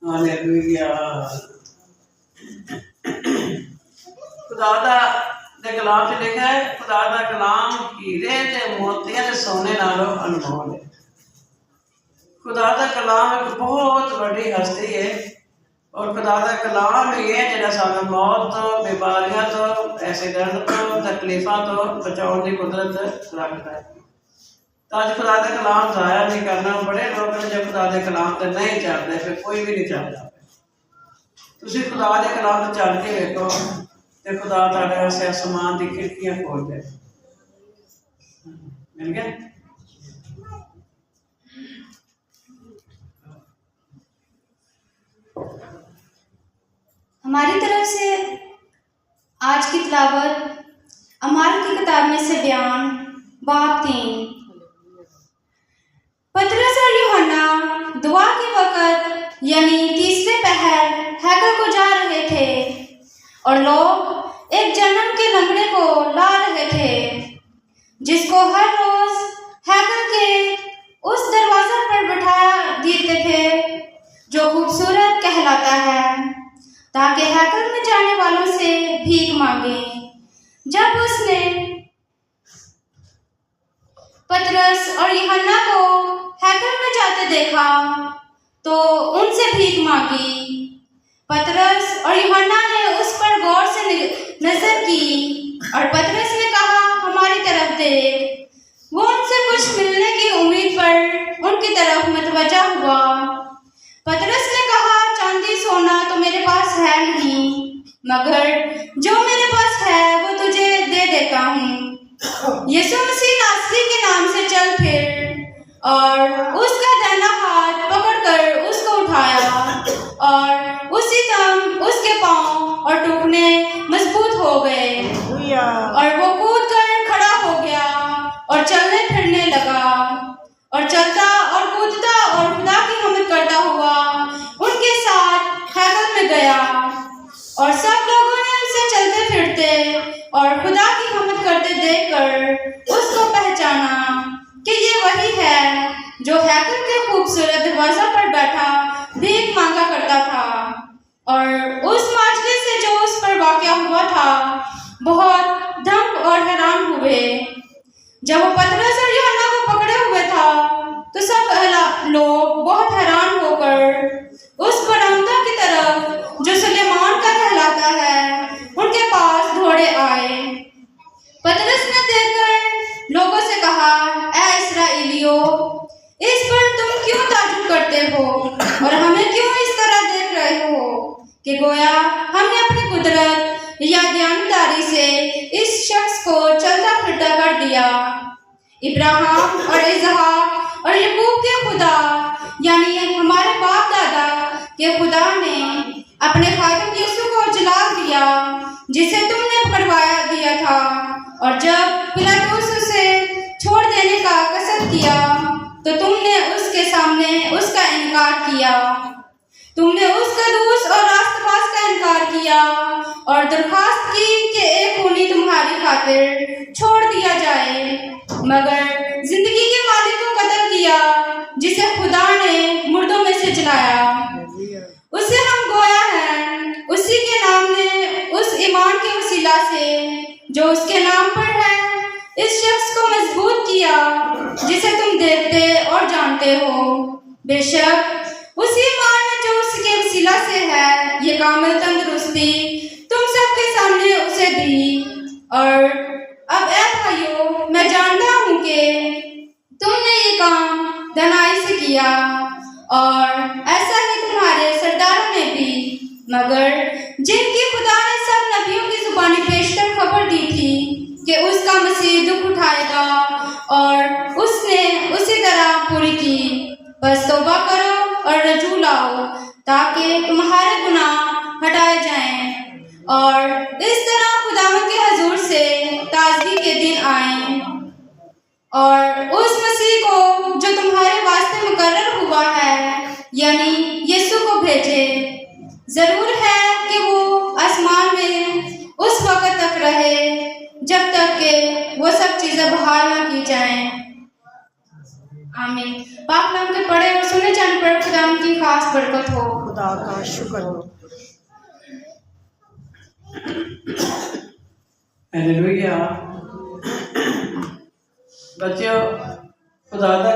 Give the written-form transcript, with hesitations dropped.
Hallelujah. खुदा दे कलाम च लिखा है, खुदा दा कलाम हीरे ते मोतियां ते सोने नालों अनमोल है। खुदा दा कलाम एक बहुत बड़ी हस्ती है और खुदा दा कलाम ही है जिहड़ा सानू मौत तो, बीमारियां तो, एक्सीडेंट तो, तकलीफां तो बचाने की कुदरत रखता है। तो अज खुदा का कलाम जाया नहीं करना। बड़े लोग ने जो खुदा के कलाम से नहीं चलते, फिर कोई भी नहीं चलता। तुम खुदा के कलाम से चल के वेखो तो खुदा तुहाडे वास्ते आसमान की खिड़कियां खोल दे। मिल गया। हमारी तरफ से आज की तिलावत अमाल की किताब में से बयान बाब 3। पतरस और यूहन्ना दुआ के वक़्त यानी तीसरे पहर हैकल को जा रहे थे और लोग एक जन्म के लंगड़े को ला रहे थे जिसको हर रोज हैकल के उस दरवाजे पर बैठाया देते थे जो खूबसूरत कहलाता है, ताकि हैकल में जाने वालों से भीख मांगे। जब उसने पतरस और यूहन्ना को हैकल में जाते देखा तो उनसे भीख मांगी। पतरस और यूहन्ना ने उस पर गौर से नजर की और पतरस ने कहा, हमारी तरफ देख। वो उनसे कुछ मिलने की उम्मीद पर उनकी तरफ मतवज्जा हुआ। पतरस ने कहा, चांदी सोना तो मेरे पास है नहीं, मगर जो मेरे पास है वो तुझे दे देता हूँ। यीशु मसीह नासरी के नाम से चल फिर और उसका दाहिना हाथ पकड़कर उसको उठाया और उसी दम उसके पांव और टुकने मजबूत हो गए और वो कूद कर खड़ा हो गया और चलने फिरने लगा और चलता और कूदता और खुदा की हमद करता हुआ उनके साथ हैकल में गया। और सब लोगों ने उसे चलते फिरते और खुदा की हमद करते देखकर उसको पहचाना कि ये वही है जो हैकल के खूबसूरत दरवाजा पर बैठा भीख मांगा करता था। और उस माजरे से जो उस पर वाक़या हुआ था बहुत दंग और हैरान हुए। जब वो पतरस और यूहन्ना को पकड़े हुए था तो सब लोग बहुत हैरान होकर उस बरामदा की तरफ जो सुलेमान का कहलाता है उनके पास दौड़े आए। पतरस ने देखकर लोगों से कहा, ऐ इस्राएलियों, इस पर तुम क्यों ताज्जुब करते हो और हमें क्यों इस तरह देख रहे हो कि गोया हमने अपनी कुदरत या ज्ञानदारी से इस शख्स को चलता फिरता कर दिया। इब्राहिम और इसहाक और याकूब के खुदा यानी हमारे बाप दादा के खुदा ने अपने खादिम यीशु को जला दिया जिसे तुमने पकड़वाया दिया था। और जब पिलातुस उसे छोड़ देने का कसद किया तो तुमने उसके सामने उसका इनकार किया। तुमने उस कदूस और रास्तबाज का इनकार किया और दरखास्त की कि एक खूनी तुम्हारी खातिर छोड़ दिया जाए, मगर जिंदगी के मालिक को कत्ल किया जिसे खुदा ने मुर्दों में से जलाया। उसे हम गोया हैं उसी के नाम ने उस ईमान के वसीला से जो उसके नाम पर है इस शख्स को मजबूत किया जिसे तुम देखते और जानते हो। बेशक उसी ईमान ने जो उसके वसीला से है ये कामिल तंदुरुस्ती तुम सबके सामने उसे दी। और अब ऐ भाइयों, मैं जानता हूँ कि तुमने ये काम धनाई से किया और ऐसा ही तुम्हारे सरदारों ने भी, मगर जिनकी खुदा ने सब नबियों की जुबानी पेशतर खबर दी थी कि उसका मसीह दुख उठाएगा और उसने उसी तरह पूरी की। बस तौबा करो और रजू लाओ ताकि तुम्हारे गुनाह हटाए जाएं और इस तरह खुदावंद के हजूर से ताजगी के दिन आएं और उस मसीह को जो तुम्हारे वास्ते मुकर्रर हुआ है यानी यीशु को भेजे। जरूर है कि वो आसमान में उस वक्त तक रहे जब तक कि वो सब चीजें बहाल न की जाएं। आमीन। पाक नाम के पढ़े और सुने जाने पर खुदा की खास बरकत हो। खुदा का शुक्र हो। हालेलुया। बच्चों, खुदा का